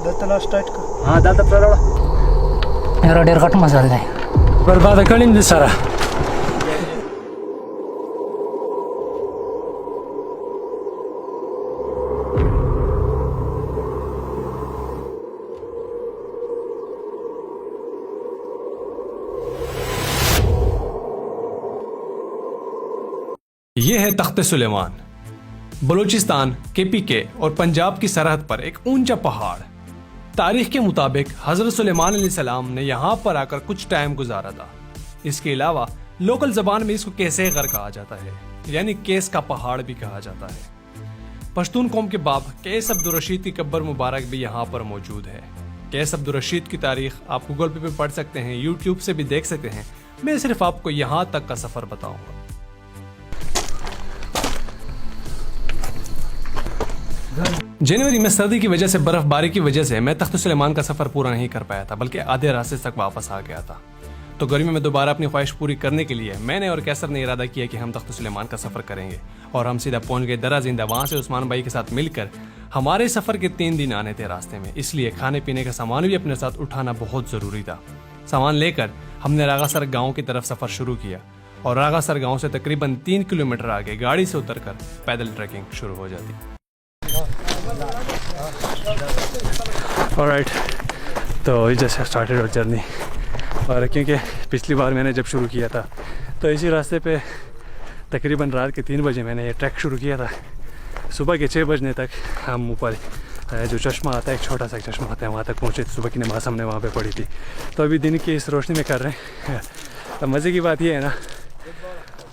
हाँ दादा प्ररोड़ा मेरा डेर कट मसाला है बर्बाद कलिंद सारा ये है तख्त सुलेमान, बलूचिस्तान, केपीके और पंजाब की सरहद पर एक ऊंचा पहाड़। तारीख के मुताबिक हजरत सुलेमान अलैहिस्सलाम ने यहाँ पर आकर कुछ टाइम गुजारा था। इसके अलावा लोकल जबान में इसको कैसे गर कहा जाता है, यानी केस का पहाड़ भी कहा जाता है। पश्तून कौम के बाप कैस अब्दुल रशीद की कब्र मुबारक भी यहाँ पर मौजूद है। कैस अब्दुल रशीद की तारीख आप गूगल पे भी पढ़ सकते हैं, यूट्यूब से भी देख सकते हैं। मैं सिर्फ आपको यहाँ तक का सफर बताऊंगा। जनवरी में सर्दी की वजह से, बर्फबारी की वजह से मैं तख्त सुलेमान का सफर पूरा नहीं कर पाया था, बल्कि आधे रास्ते तक वापस आ गया था। तो गर्मी में दोबारा अपनी ख्वाहिश पूरी करने के लिए मैंने और कैसर ने इरादा किया कि हम तख्त सुलेमान का सफर करेंगे, और हम सीधा पहुंच गए दराजिंदा। वहां से उस्मान भाई के साथ मिलकर हमारे सफर के 3 दिन आने थे रास्ते में, इसलिए खाने पीने का सामान भी अपने साथ उठाना बहुत जरूरी था। सामान लेकर हमने रागासर गाँव की तरफ सफर शुरू किया, और रागासर गाँव से तकरीबन 3 किलोमीटर आगे गाड़ी से उतरकर पैदल ट्रैकिंग शुरू हो जाती। ऑलराइट, तो ये जस्ट स्टार्टेड आवर जर्नी। और क्योंकि पिछली बार मैंने जब शुरू किया था तो इसी रास्ते पे तकरीबन रात के 3 बजे मैंने ये ट्रैक शुरू किया था। सुबह के 6 बजने तक हम ऊपर जो चश्मा आता है, एक छोटा सा चश्मा आता है, वहाँ तक पहुँचे। सुबह की नमाज़ हमने वहाँ पे पढ़ी थी। तो अभी दिन की इस रोशनी में कर रहे हैं। तो मज़े की बात यह है ना,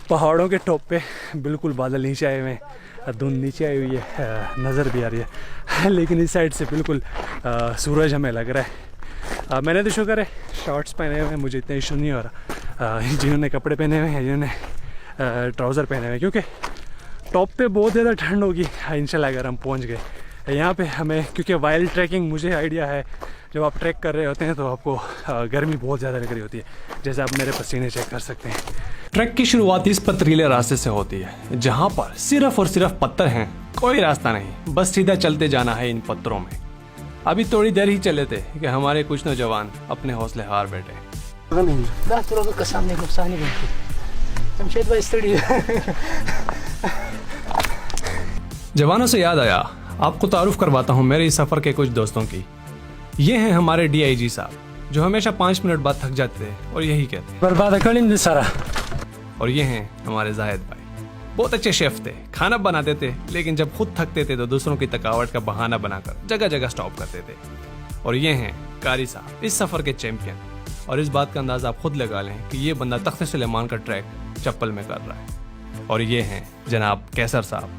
पहाड़ों के टॉप पे बिल्कुल बादल नीचे आए हुए हैं, धुंध नीचे आई हुई है, नज़र भी आ रही है, लेकिन इस साइड से बिल्कुल सूरज हमें लग रहा है। मैंने तो शुक्र है शॉर्ट्स पहने हुए हैं, मुझे इतना इशू नहीं हो रहा। जिन्होंने कपड़े पहने हुए हैं, जिन्होंने ट्राउज़र पहने हुए हैं, क्योंकि टॉप पे बहुत ज़्यादा ठंड होगी इंशाल्लाह अगर हम पहुंच गए यहाँ पे। हमें क्योंकि वाइल्ड ट्रैकिंग मुझे आइडिया है, जब आप ट्रैक कर रहे होते हैं तो आपको गर्मी बहुत ज़्यादा लग रही होती है, जैसे आप मेरे पसीने चेक कर सकते हैं। ट्रैक की शुरुआत इस पथरीले रास्ते से होती है, जहाँ पर सिर्फ और सिर्फ पत्थर हैं, कोई रास्ता नहीं, बस सीधा चलते जाना है इन पत्थरों में। अभी थोड़ी देर ही चले थे कि हमारे कुछ नौजवान अपने हौसले हार बैठे। जवानों से याद आया, आपको तारुफ करवाता हूँ मेरे इस सफर के कुछ दोस्तों की। ये हैं हमारे DIG साहब, जो हमेशा 5 मिनट बाद थक जाते थे और यही कहते बर्बाद कलिंद सारा। और ये हैं हमारे जाहिद भाई, बहुत अच्छे शेफ थे, खाना बनाते थे, लेकिन जब खुद थकते थे तो दूसरों की थकावट का बहाना बनाकर जगह जगह स्टॉप करते थे। और ये हैं कारी साहब, इस सफर के चैंपियन, और इस बात का अंदाजा आप खुद लगा लें कि ये बंदा तख्त सुलेमान का ट्रैक चप्पल में कर रहा है। और ये हैं जनाब कैसर साहब,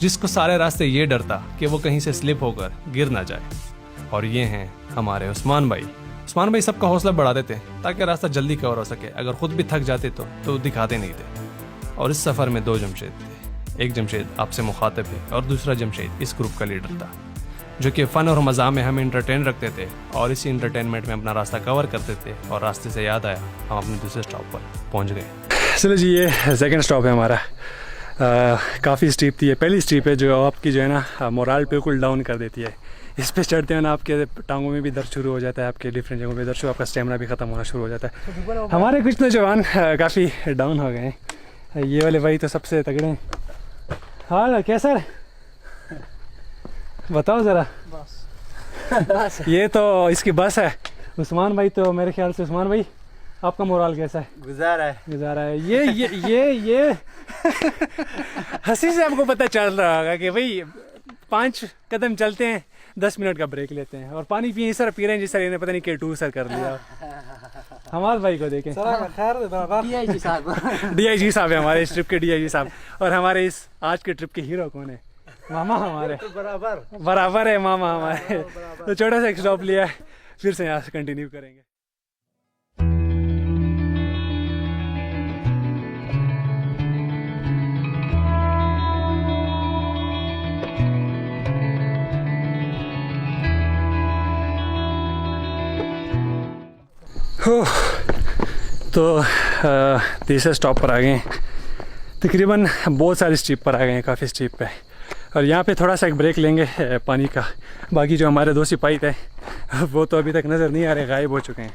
जिसको सारे रास्ते ये डर था कि वो कहीं से स्लिप होकर गिर ना जाए। और ये हैं हमारे उस्मान भाई। उस्मान भाई सबका हौसला बढ़ाते थे ताकि रास्ता जल्दी कवर हो सके, अगर खुद भी थक जाते तो दिखाते नहीं थे। और इस सफ़र में 2 जमशेद थे, एक जमशेद आपसे मुखातिब है और दूसरा जमशेद इस ग्रुप का लीडर था, जो कि फ़न और मज़ा में हमें इंटरटेन रखते थे और इसी इंटरटेनमेंट में अपना रास्ता कवर करते थे। और रास्ते से याद आया, हम अपने दूसरे स्टॉप पर पहुँच गए। चलो जी, ये सेकंड स्टॉप है हमारा। काफ़ी स्टीप थी, ये पहली स्टीप है जो आपकी जो है ना मोराल बिल्कुल डाउन कर देती है। इस पे चढ़ते हैं ना आपके टांगों में भी दर्द शुरू हो जाता है, आपके डिफरेंट जगहों पे दर्द शुरू, आपका स्टेमिना भी ख़त्म होना शुरू हो जाता है। हमारे कुछ नौजवान काफ़ी डाउन हो गए हैं। ये वाले भाई तो सबसे तगड़े हैं। हाँ कैसा है बताओ ज़रा। बस ये तो इसकी बस है। उस्मान भाई तो मेरे ख्याल से, उस्मान भाई आपका मोराल कैसा है? गुजारा है। ये हंसी से आपको पता चल रहा होगा कि भाई 5 कदम चलते हैं, 10 मिनट का ब्रेक लेते हैं और पानी पिए सर पी रहे हैं, जिस सर इन्हें पता नहीं K2 सर कर लिया। हमारे भाई को देखें, DIG साहब है हमारे इस ट्रिप के DIG साहब। और हमारे इस आज के ट्रिप के हीरो कौन है? मामा हमारे। बराबर है मामा हमारे। तो छोटा सा एक स्टॉप लिया है, फिर से यहाँ से कंटिन्यू करेंगे। तो तीसरे स्टॉप पर आ गए हैं। तकरीबन बहुत सारी स्ट्रीप पर आ गए हैं, काफ़ी स्ट्रीप पे। और यहाँ पे थोड़ा सा एक ब्रेक लेंगे पानी का। बाकी जो हमारे दो सिपाही थे वो तो अभी तक नज़र नहीं आ रहे, गायब हो चुके हैं,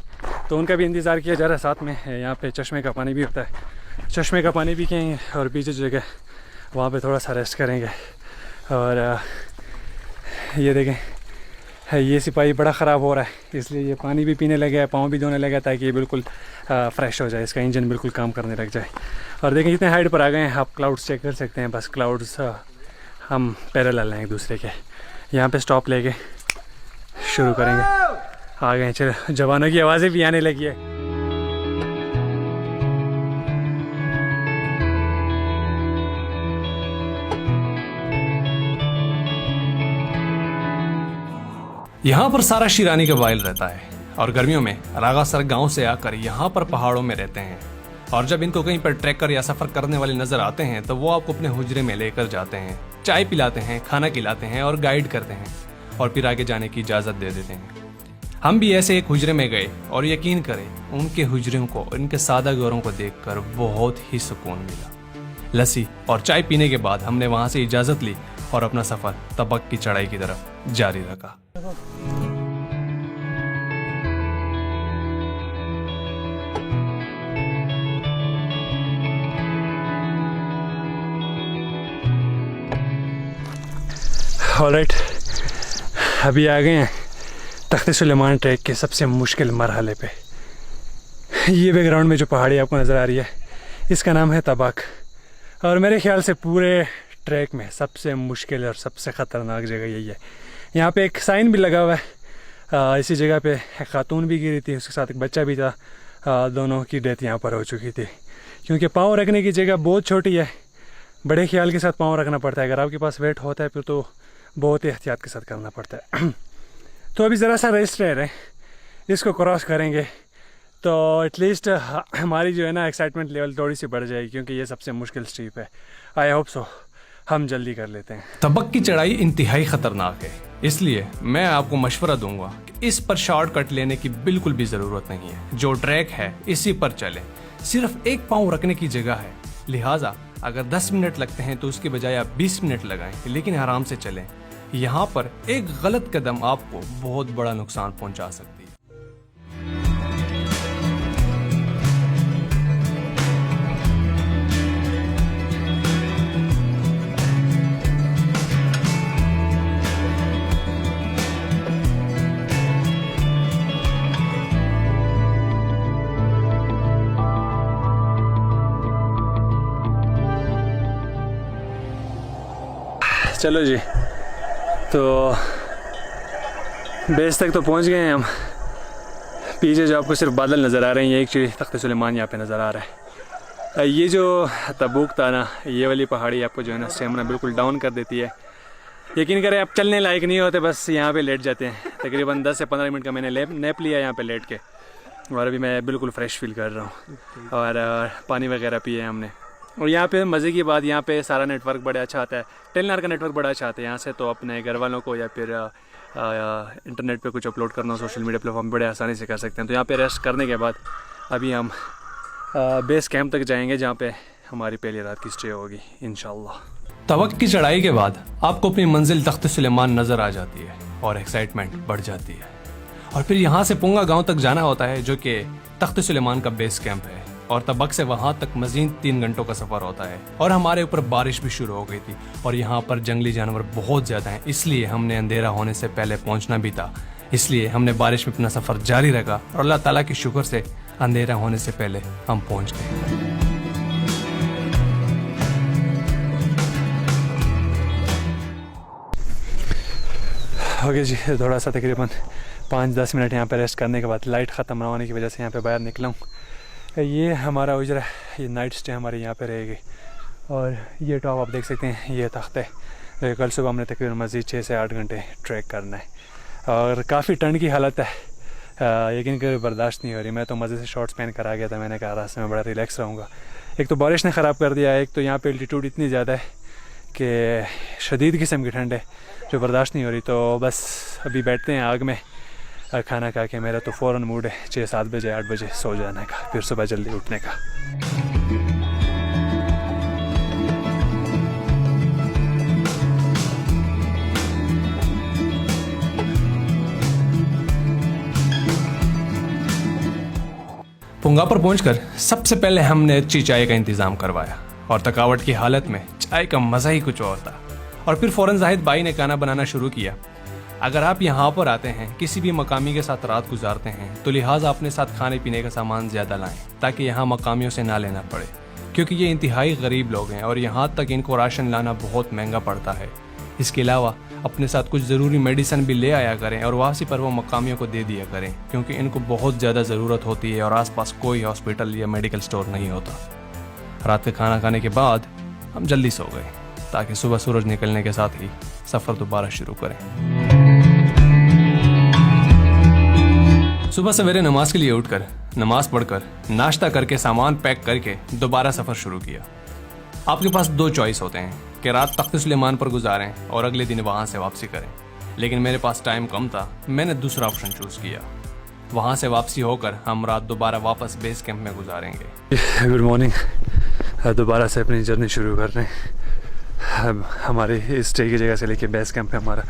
तो उनका भी इंतज़ार किया जा रहा है। साथ में यहाँ पे चश्मे का पानी भी होता है, चश्मे का पानी भी पिएंगे और पीछे जो जगह वहाँ पे थोड़ा सा रेस्ट करेंगे। और ये देखें, ये सिपाही बड़ा ख़राब हो रहा है, इसलिए ये पानी भी पीने लगे, पाँव भी धोने लगा, ताकि ये बिल्कुल फ्रेश हो जाए, इसका इंजन बिल्कुल काम करने लग जाए। और देखें कितने हाइट पर आ गए हैं, आप क्लाउड्स चेक कर सकते हैं। बस क्लाउड्स हम पैरेलल हैं एक दूसरे के। यहाँ पे स्टॉप लेके शुरू करेंगे। आ गए, चलो, जवानों की आवाज़ें भी आने लगी है। यहाँ पर सारा शीरानी कबाइल रहता है और गर्मियों में रागासर गांव से आकर यहाँ पर पहाड़ों में रहते हैं। और जब इनको कहीं पर ट्रैकर या सफर करने वाले नजर आते हैं तो वो आपको अपने हुजरे में लेकर जाते हैं, चाय पिलाते हैं, खाना खिलाते हैं और गाइड करते हैं और फिर आगे जाने की इजाजत दे देते हैं। हम भी ऐसे एक हुजरे में गए और यकीन करें, उनके हुजरों को, इनके सादा गोरों को देखकर बहुत ही सुकून मिला। लस्सी और चाय पीने के बाद हमने वहां से इजाजत ली और अपना सफर तबक की चढ़ाई की तरफ जारी रखा। ऑलराइट, अभी आ गए हैं तख्ते सुलेमान ट्रैक के सबसे मुश्किल मरहले पे। ये बैकग्राउंड में जो पहाड़ी आपको नज़र आ रही है, इसका नाम है तबक। और मेरे ख्याल से पूरे ट्रैक में सबसे मुश्किल और सबसे ख़तरनाक जगह यही है। यहाँ पे एक साइन भी लगा हुआ है। इसी जगह पे एक खातून भी गिरी थी, उसके साथ एक बच्चा भी था। दोनों की डेथ यहाँ पर हो चुकी थी, क्योंकि पाँव रखने की जगह बहुत छोटी है। बड़े ख्याल के साथ पाँव रखना पड़ता है। अगर आपके पास वेट होता है फिर तो बहुत ही एहतियात के साथ करना पड़ता है। तो अभी ज़रा सा रेस्ट रह रहे हैं, इसको क्रॉस करेंगे तो एटलीस्ट हमारी जो है ना एक्साइटमेंट लेवल थोड़ी सी बढ़ जाएगी, क्योंकि ये सबसे मुश्किल स्टीप है। आई होप सो हम जल्दी कर लेते हैं। तबक की चढ़ाई इंतहाई खतरनाक है, इसलिए मैं आपको मशवरा दूंगा कि इस पर शॉर्टकट लेने की बिल्कुल भी ज़रूरत नहीं है। जो ट्रैक है इसी पर चलें, सिर्फ एक पाँव रखने की जगह है। लिहाजा अगर 10 मिनट लगते हैं तो उसके बजाय आप 20 मिनट लगाएं, लेकिन आराम से चलें। यहाँ पर एक गलत कदम आपको बहुत बड़ा नुकसान पहुंचा सकती है। चलो जी, तो बेस तक तो पहुंच गए हैं हम। पीछे जो आपको सिर्फ बादल नज़र आ रहे हैं, ये एक चीज़ तख्ते सुलेमान यहाँ पे नज़र आ रहा है। ये जो तबूक था ना, ये वाली पहाड़ी आपको जो है ना स्टेमिना बिल्कुल डाउन कर देती है। यकीन करें आप चलने लायक नहीं होते, बस यहाँ पे लेट जाते हैं। तकरीबन 10 से 15 मिनट का मैंने नैप लिया यहाँ पे लेट के, और अभी मैं बिल्कुल फ्रेश फील कर रहा हूँ। और पानी वगैरह पिए हमने। और यहाँ पे मज़े की बात, यहाँ पे सारा नेटवर्क बड़ा अच्छा आता है। टेलनार का नेटवर्क बड़ा अच्छा आता है यहाँ से, तो अपने घर वालों को या फिर इंटरनेट पे कुछ अपलोड करना हो सोशल मीडिया प्लेटफॉर्म बड़े आसानी से कर सकते हैं। तो यहाँ पे रेस्ट करने के बाद अभी हम बेस कैंप तक जाएंगे, जहाँ पे हमारी पहली रात की स्टे होगी इंशाल्लाह। तबक की चढ़ाई के बाद आपको अपनी मंजिल तख्ते सुलेमान नज़र आ जाती है और एक्साइटमेंट बढ़ जाती है। और फिर यहाँ से पुंगा गाँव तक जाना होता है, जो कि तख्ते सुलेमान का बेस कैंप है। और तबक से वहां तक मजीद 3 घंटों का सफर होता है। और हमारे ऊपर बारिश भी शुरू हो गई थी और यहाँ पर जंगली जानवर बहुत ज्यादा हैं, इसलिए हमने अंधेरा होने से पहले पहुंचना भी था। इसलिए हमने बारिश में अपना सफर जारी रखा और अल्लाह ताला की शुक्र से अंधेरा होने से पहले हम पहुंच गए। ओके जी, थोड़ा सा तकरीबन 5-10 मिनट यहाँ पे रेस्ट करने के बाद लाइट ख़त्म ना होने की वजह से यहाँ पे बाहर निकला हूँ। ये हमारा उजरा, ये नाइट स्टे हमारे यहाँ पे रहेगी। और ये टॉप आप देख सकते हैं, ये तख्त है। कल सुबह हमने तकरीबन मज़ीद 6 से 8 घंटे ट्रैक करना है और काफ़ी ठंड की हालत है, यकीन कर बर्दाश्त नहीं हो रही। मैं तो मज़े से शॉर्ट्स पहन कर आ गया था, मैंने कहा रास्ते में बड़ा रिलैक्स रहूँगा। एक तो बारिश ने ख़राब कर दिया, एक तो यहाँ पे एल्टीट्यूड इतनी ज़्यादा है कि शदीद किस्म की ठंड है जो बर्दाश्त नहीं हो रही। तो बस अभी बैठते हैं आग में, खाना खा के। मेरा तो फ़ौरन मूड है 6-7 बजे 8 बजे सो जाने का, फिर सुबह जल्दी उठने का। दुंगा पर पहुंचकर सबसे पहले हमने अच्छी चाय का इंतजाम करवाया और थकावट की हालत में चाय का मज़ा ही कुछ और था। और फिर फ़ौरन जाहिद भाई ने खाना बनाना शुरू किया। अगर आप यहाँ पर आते हैं, किसी भी मकामी के साथ रात गुजारते हैं, तो लिहाजा अपने साथ खाने पीने का सामान ज़्यादा लाएं ताकि यहाँ मकामियों से ना लेना पड़े, क्योंकि ये इंतहाई गरीब लोग हैं और यहाँ तक इनको राशन लाना बहुत महंगा पड़ता है। इसके अलावा अपने साथ कुछ ज़रूरी मेडिसिन भी ले आया करें और वापसी पर वो मकामियों को दे दिया करें, क्योंकि इनको बहुत ज़्यादा ज़रूरत होती है और आसपास कोई हॉस्पिटल या मेडिकल स्टोर नहीं होता। रात का खाना खाने के बाद हम जल्दी सो गए ताकि सुबह सूरज निकलने के साथ ही सफ़र दोबारा शुरू करें। सुबह सवेरे नमाज के लिए उठकर नमाज पढ़कर नाश्ता करके सामान पैक करके दोबारा सफ़र शुरू किया। आपके पास दो चॉइस होते हैं कि रात तख्त सुलेमान पर गुजारें और अगले दिन वहाँ से वापसी करें, लेकिन मेरे पास टाइम कम था, मैंने दूसरा ऑप्शन चूज़ किया। वहाँ से वापसी होकर हम रात दोबारा वापस बेस कैंप में गुजारेंगे। Good morning. दोबारा से अपनी जर्नी शुरू कर रहे हैं। हमारे स्टे की जगह से लेके बेस कैंप है हमारा।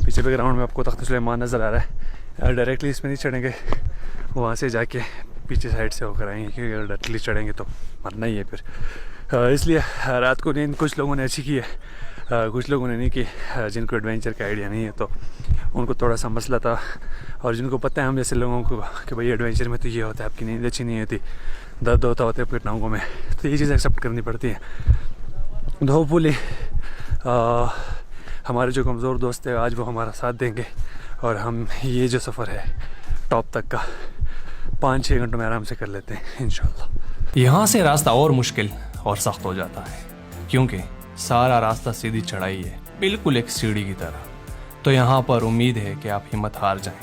पीछे बैकग्राउंड में आपको तख्त सुलेमान नज़र आ रहा है। डायरेक्टली इसमें नहीं चढ़ेंगे, वहाँ से जाके पीछे साइड से होकर आएंगे, क्योंकि अगर डायरेक्टली चढ़ेंगे तो मरना ही है फिर। इसलिए रात को नींद कुछ लोगों ने अच्छी की है, कुछ लोगों ने नहीं की। जिनको एडवेंचर का आइडिया नहीं है तो उनको थोड़ा सा मसला था, और जिनको पता है हम जैसे लोगों को कि भाई एडवेंचर में तो ये होता है, आपकी नींद अच्छी नहीं होती, दर्द होता है आपके टांगों में, तो ये चीज़ एक्सेप्ट करनी पड़ती है। होपफुली हमारे जो कमज़ोर दोस्त हैं आज वो हमारा साथ देंगे और हम ये जो सफ़र है टॉप तक का 5-6 घंटों में आराम से कर लेते हैं इंशाल्लाह। यहाँ से रास्ता और मुश्किल और सख्त हो जाता है, क्योंकि सारा रास्ता सीधी चढ़ाई है, बिल्कुल एक सीढ़ी की तरह। तो यहाँ पर उम्मीद है कि आप हिम्मत हार जाएं,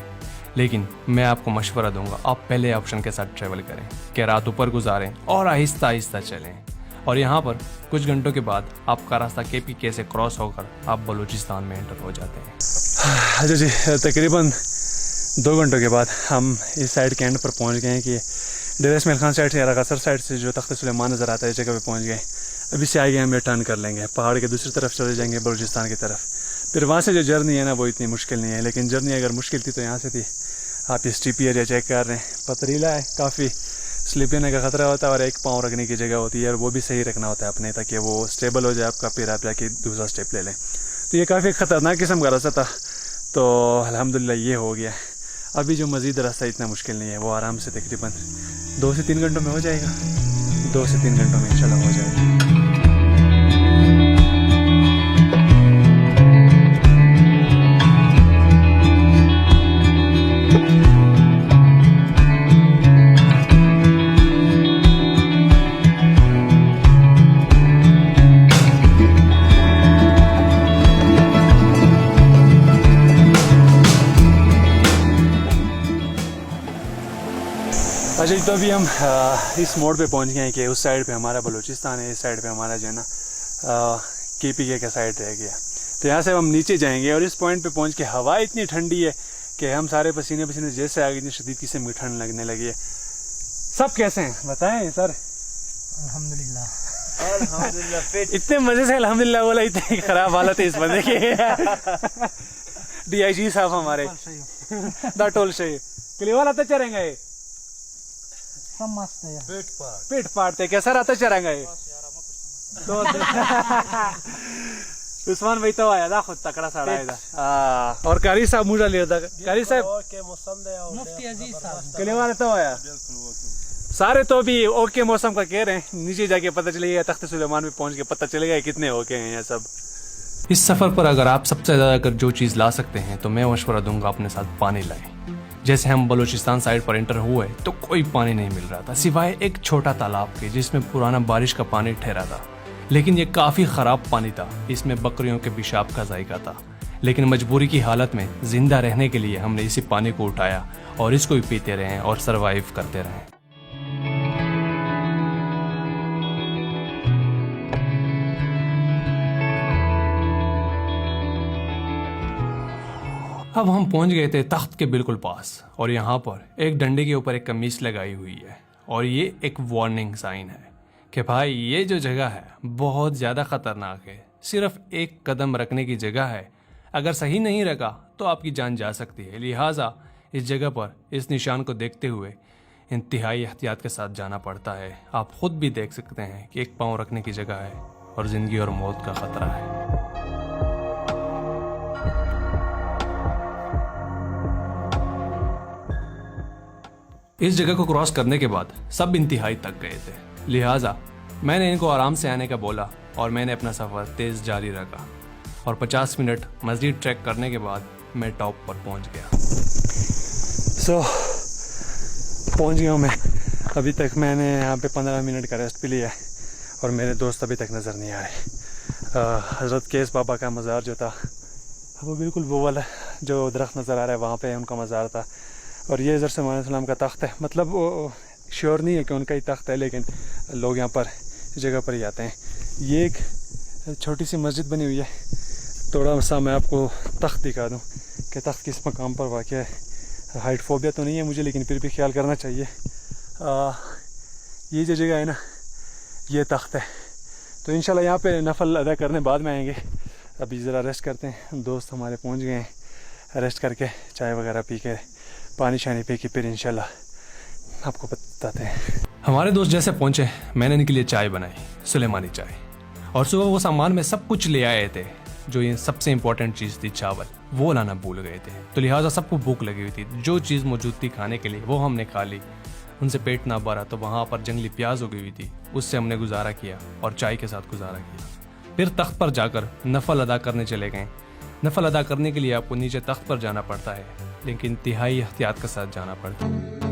लेकिन मैं आपको मशवरा दूंगा आप पहले ऑप्शन के साथ ट्रैवल करें कि रात ऊपर गुजारें और आहिस्ता आहिस्ता चलें। और यहाँ पर कुछ घंटों के बाद आपका रास्ता KPK से क्रॉस होकर आप बलूचिस्तान में एंटर हो जाते हैं। अच्छा जी, तकरीबन 2 घंटों के बाद हम इस साइड के एंड पर पहुँच गए हैं कि डेरा इस्माइल खान साइड से या रगासर साइड से जो तख्त सुलेमान नज़र आता है, इस जगह पे पहुँच गए। अभी से आगे हम टर्न कर लेंगे, पहाड़ के दूसरी तरफ चले जाएंगे बलूचिस्तान की तरफ। फिर वहाँ से जो जर्नी है ना वो इतनी मुश्किल नहीं है, लेकिन जर्नी अगर मुश्किल थी तो यहाँ से थी। आप ये स्टीपी एरिया चेक कर रहे हैं, पथरीला है, काफ़ी स्लिप होने का ख़तरा होता है और एक पाँव रखने की जगह होती है, और वो भी सही रखना होता है अपने, ताकि वो स्टेबल हो जाए आपका, फिर आप जाके दूसरा स्टेप ले लें। तो ये काफ़ी ख़तरनाक किस्म का रास्ता था, तो अल्हम्दुलिल्लाह ये हो गया। अभी जो मज़ीद रास्ता इतना मुश्किल नहीं है, वो आराम से तकरीबन 2 से 3 घंटों में हो जाएगा। 2 से 3 घंटों में इंशाल्लाह हो जाएगा। अच्छा जी, तो अभी हम इस मोड़ पे पहुंच गए हैं कि उस साइड पे हमारा बलूचिस्तान है, इस साइड पे हमारा जो है ना KPK का साइड रह गया। तो यहाँ से हम नीचे जाएंगे और इस पॉइंट पे पहुंच के हवा इतनी ठंडी है कि हम सारे पसीने पसीने जैसे आगे, इतनी शदीद किस्म की ठंड लगने लगी है। सब कैसे हैं बताएं सर? अल्हम्दुलिल्लाह इतने मज़े से अल्हम्दुलिल्लाह बोला, इतनी ख़राब हालत है इस बंदे की। DIG साहब हमारे दाटोल से क्लियर आता चलेंगे, पेट पाटते कैसा रहता चलेंगे। तो उस्मान भाई तो आया था खुद तकड़ा साड़ा है। और कारी साहब मुझा लिया था, कारी साहब क्लियर तो आया सारे, तो भी ओके मौसम का कह रहे हैं। नीचे जाके पता चलेगा, तख्त सुलेमान पे पहुंच के पता चलेगा कितने ओके हैं ये सब। इस सफ़र पर अगर आप सबसे ज़्यादा अगर जो चीज़ ला सकते हैं तो मैं मशवरा दूंगा अपने साथ पानी लाएं। जैसे हम बलूचिस्तान साइड पर एंटर हुए तो कोई पानी नहीं मिल रहा था सिवाय एक छोटा तालाब के, जिसमें पुराना बारिश का पानी ठहरा था, लेकिन ये काफ़ी ख़राब पानी था, इसमें बकरियों के पेशाब का जायका था। लेकिन मजबूरी की हालत में ज़िंदा रहने के लिए हमने इसी पानी को उठाया और इसको भी पीते रहे और सर्वाइव करते रहे। अब हम पहुंच गए थे तख्त के बिल्कुल पास, और यहाँ पर एक डंडे के ऊपर एक कमीज लगाई हुई है, और ये एक वार्निंग साइन है कि भाई ये जो जगह है बहुत ज़्यादा ख़तरनाक है, सिर्फ एक कदम रखने की जगह है, अगर सही नहीं रखा तो आपकी जान जा सकती है। लिहाजा इस जगह पर इस निशान को देखते हुए इंतहाई एहतियात के साथ जाना पड़ता है। आप खुद भी देख सकते हैं कि एक पाँव रखने की जगह है और ज़िंदगी और मौत का ख़तरा है। इस जगह को क्रॉस करने के बाद सब इंतहाई थक गए थे, लिहाजा मैंने इनको आराम से आने का बोला और मैंने अपना सफ़र तेज़ जारी रखा और 50 मिनट मज़ीद ट्रैक करने के बाद मैं टॉप पर पहुंच गया। पहुंच गया हूँ मैं। अभी तक मैंने यहाँ पे 15 मिनट का रेस्ट भी लिया है और मेरे दोस्त अभी तक नज़र नहीं आ रहे। हज़रत केस बाबा का मज़ार जो था वो बिल्कुल वो वाला जो दरख्त नज़र आ रहा है वहाँ पे उनका मज़ार था। और ये हज़रत सल्लल्लाहु का तख्त है, मतलब वो श्योर नहीं है कि उनका ही तख्त है, लेकिन लोग यहाँ पर इस जगह पर ही आते हैं। ये एक छोटी सी मस्जिद बनी हुई है। थोड़ा सा मैं आपको तख्त दिखा दूँ कि तख्त किस मकाम पर वाक़ है। हाइट फोबिया तो नहीं है मुझे, लेकिन फिर भी ख्याल करना चाहिए। ये जो जगह है ना, ये तख्त है। तो इंशाल्लाह यहाँ पे नफल अदा करने बाद में आएंगे। अभी ज़रा रेस्ट करते हैं। दोस्त हमारे पहुँच गए हैं, रेस्ट करके चाय वगैरह पी के पानी शानी पी के फिर इंशाल्लाह आपको बताते हैं। हमारे दोस्त जैसे पहुंचे मैंने इनके लिए चाय बनाई, सुलेमानी चाय, और सुबह वो सामान में सब कुछ ले आए थे। जो ये सबसे इम्पोर्टेंट चीज़ थी चावल, वो लाना भूल गए थे। तो लिहाजा सबको भूख लगी हुई थी। जो चीज़ मौजूद थी खाने के लिए वो हमने खा ली। उनसे पेट ना भरा तो वहाँ पर जंगली प्याज उगी हुई थी, उससे हमने गुजारा किया और चाय के साथ गुजारा किया। फिर तख्त पर जाकर नफल अदा करने चले गए। नफल अदा करने के लिए आपको नीचे तख्त पर जाना पड़ता है, लेकिन इंतहाई एहतियात के साथ जाना पड़ता है।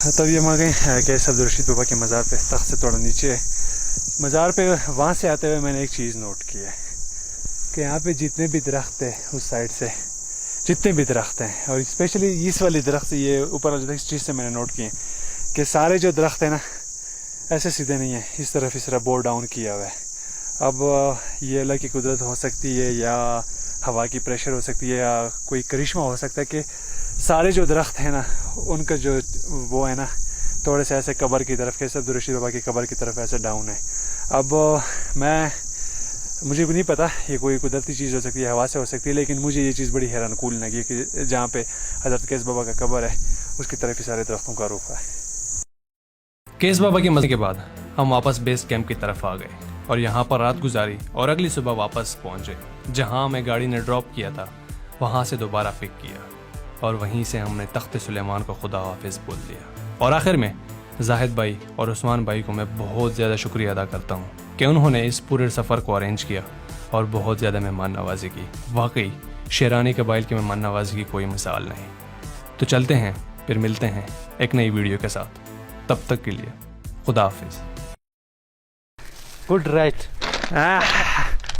तभी हम आ गए कैस अब्दुल रशीद बाबा के मज़ार पे। तख्त से थोड़ा नीचे है मज़ार पे। वहाँ से आते हुए मैंने एक चीज़ नोट की है कि यहाँ पे जितने भी दरख्त है उस साइड से, जितने भी दरख्त हैं, और स्पेशली इस वाली दरख्त, ये ऊपर वाली इस चीज़ से मैंने नोट किए कि सारे जो दरख्त है ना ऐसे सीधे नहीं है, इस तरह बोर डाउन किया हुआ है। अब ये अल्लाह की कुदरत हो सकती है या हवा की प्रेशर हो सकती है या कोई करिश्मा हो सकता है कि सारे जो दरख्त हैं ना उनका जो वो है ना थोड़े से ऐसे कब्र की तरफ, कैसे अब्दुल रशीद बाबा की कब्र की तरफ ऐसे डाउन है। अब मुझे नहीं पता ये कोई कुदरती चीज़ हो सकती है, हवा से हो सकती है, लेकिन मुझे ये चीज़ बड़ी हैरानकुल लगी कि जहाँ पे हज़रत केस बाबा का कब्र है उसकी तरफ ही सारे दरख्तों का रुख है। केस बाबा के मज़े के बाद हम वापस बेस कैंप की तरफ आ गए और यहाँ पर रात गुजारी और अगली सुबह वापस पहुँचे। जहाँ हमें गाड़ी ने ड्रॉप किया था वहाँ से दोबारा पिक किया और वहीं से हमने तख्त सुलेमान को खुदा हाफिज़ बोल दिया। और आखिर में जाहिद भाई और उस्मान भाई को मैं बहुत ज़्यादा शुक्रिया अदा करता हूँ कि उन्होंने इस पूरे सफ़र को अरेंज किया और बहुत ज़्यादा मेहमान नवाजी की। वाकई शेरानी कबाइल की मेहमान नवाजी की कोई मिसाल नहीं। तो चलते हैं, फिर मिलते हैं एक नई वीडियो के साथ। तब तक के लिए खुदा हाफिज़। Good right.